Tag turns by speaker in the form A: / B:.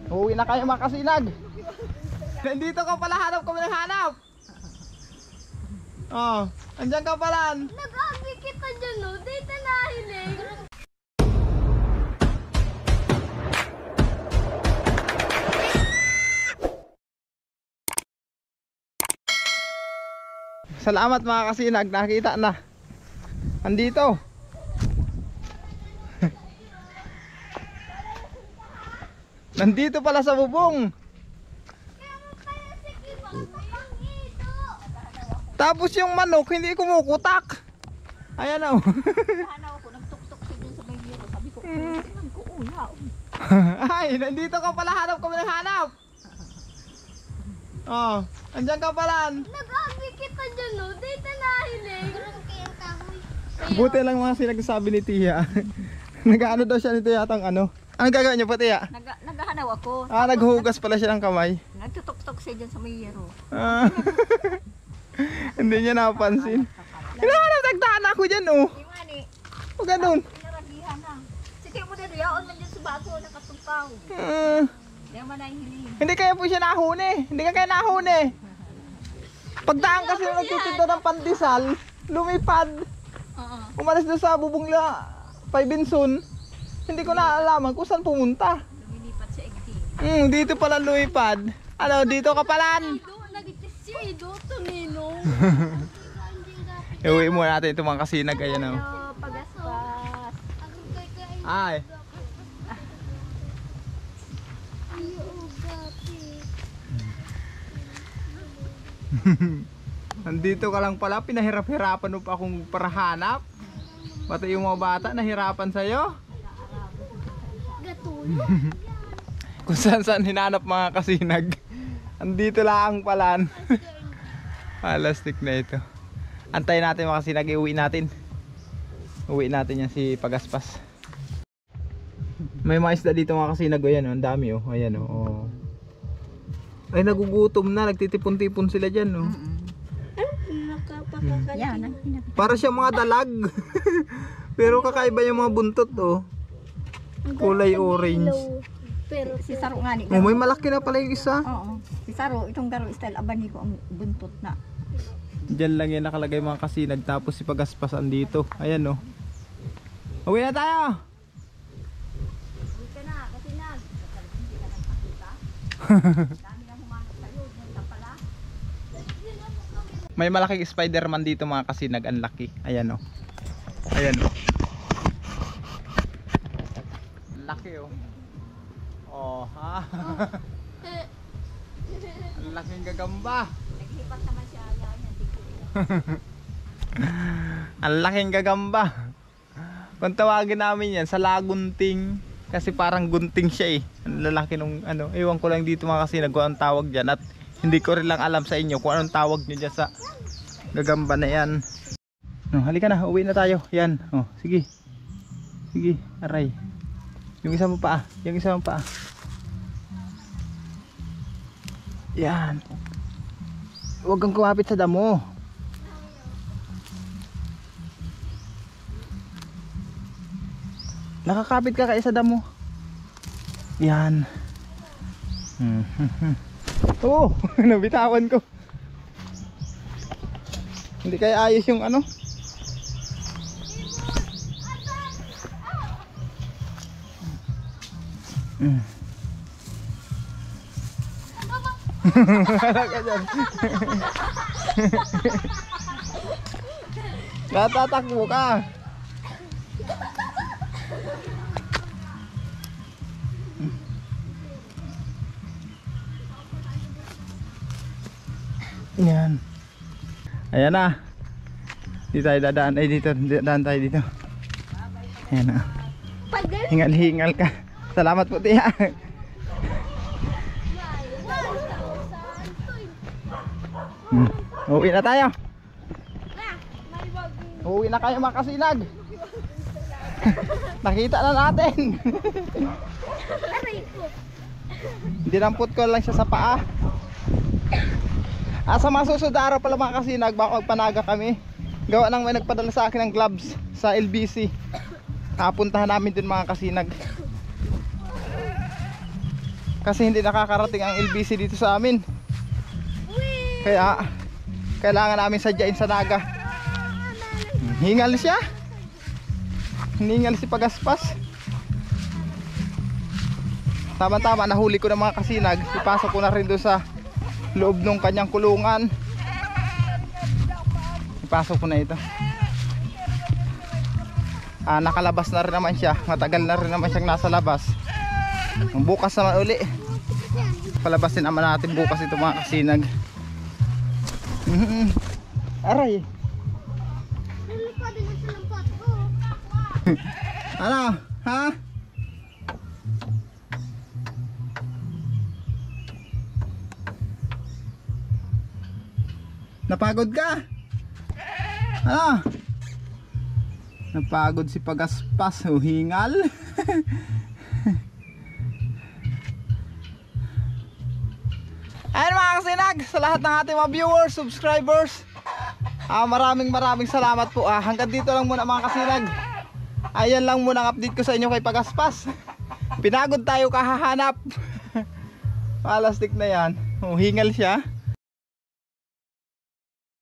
A: Uwi na kayo mga kasinag. Nandito ka pala, hanap kami ng hanap. Oh, andyan ka pala.
B: Nag-abi kita dyan, no? Dito nahilig.
A: Salamat mga kasinag, nakita na. Andito. Nandito pala sa bubong. Tapos yung manok hindi kumukutak. Ayan o.
B: Hanaw ko, nagtuktok siya dyan sa may biro. Sabi ko, tingnan ko, uyaw.
A: Ay, nandito ka pala, hanap kami ng hanap. Oh, andyan ka pala.
B: Nag-abi kita dyan, no? Dito nahilig.
A: Buti lang mga sinagsabi ni Tia. Nag-ano daw siya ni Tia atang ano. Anong gagawin niyo pa, Tia?
B: Naghahanaw ako.
A: Ah, naghuhugas pala siya ng kamay.
B: Nagtutok-tok siya dyan sa may biro.
A: Ah. Hindi niya napansin. Hinahanap, nagdaan ako dyan oh.
B: Yung ani,
A: O ganun.
B: pinaragihan na. Sige mo din, yaon man dyan sa bago, nakatumpaw. Hindi naman na hiling.
A: Hindi kaya po siya nahuni. Hindi ka kaya nahuni. Pagdaan kasi nung nagtitinda ng pandesal, lumipad. Umalis doon sa bubungla, Paibinson. Hindi ko naalaman kung saan pumunta.
B: Lumilipat sa egti.
A: Dito pala lumipad. Ano, dito ka pala.
B: Nagtisido, Ninong.
A: Iuwi muna natin itong mga kasinag. Ayan o.
B: Hello, pagaspas.
A: Ay. Nandito ka lang pala, pinahirap-hirapan mo pa akong parahanap. Pati yung mga bata nahirapan sa'yo.
B: Gatulo.
A: Kung saan hinanap mga kasinag. Andito lang palan. Plastic na ito. Antayin natin mga kasinag, iuwi natin. Uwi natin yan si Pagaspas. May mga isda dito mga kasinag. Ayan o, ang dami o. Ayan o. Ay, nagugutom na, nagtitipon-tipon sila dyan o.
B: Yan,
A: Para siya mga dalag. Pero kakaiba yung mga buntot o. Kulay orange.
B: Pero si Saro nga ni.
A: Oh, may malaki na pala yung isa.
B: Oo. Si Saro, itong garo style abani ko ang buntot na.
A: Diyan lang yan nakalagay mga kasinag. Tapos si Pagaspas andito. Ayan o. Uwi na tayo.
B: Uwi ka na, kasinag. Hindi ka nagpakita. Dami na humanap sa'yo. Diyan pala.
A: May malaking Spider-Man dito mga kasinag. Ang laki. Ayan o. Ayan o. Ang laki o. Oh ha. Ang laking gagamba.
B: Naghipat naman siya. Yan, hindi ko.
A: Ang laking gagamba. Kung tawagin namin yan sa lagunting. Kasi parang gunting siya eh. Ang lalaki nung ano. Ewan ko lang dito mga kasinag kung anong tawag dyan. At hindi ko rin lang alam sa inyo kung anong tawag nyo dyan sa gagamba na yan. Halika na, uwi na tayo. Yan, sige. Sige, aray. Yung isa mo pa, yung isa mo pa. Yan. Huwag kang kumapit sa damo. Nakakapit ka kaya sa damo. Yan. Oh, nabitawan ko. Hindi kaya ayos yung ano. Natatakbo ka. Yan. Ayan na. Dito tayo dadaan. Ay dito, dadaan tayo dito. Ayan na. Hingal-hingal ka. Salamat po tiya. Uwi na tayo. Uwi na kayo mga kasinag. Nakita na natin. Dinampot ko lang siya sa paa. Sa mga susunod araw pala mga kasinag, baka magpanaga kami. Gawa nang may nagpadala sa akin ng gloves sa LBC. Kapuntahan namin din mga kasinag. Kasi hindi nakakarating ang LBC dito sa amin. Kaya kailangan namin sadyain sa naga. Hingal siya. Hiningal si Pagaspas. Tama-tama, nahuli ko ng mga kasinag. Ipasok ko na rin doon sa loob ng kanyang kulungan. Ipasok ko na ito. Nakalabas na rin naman siya. Matagal na rin naman siyang nasa labas. Bukas naman uli. Palabasin naman natin bukas ito mga kasinag. Aray. Ano? Ha? Napagod ka? Ano? Napagod si Pagaspas. Hingal. Ayan mga kasinag, sa lahat ng ating mga viewers, subscribers, maraming salamat po. Hanggang dito lang muna mga kasinag. Ayan lang muna ang update ko sa inyo kay Pagaspas. Pinagod tayo kahahanap. Palastik na yan. Hingal siya.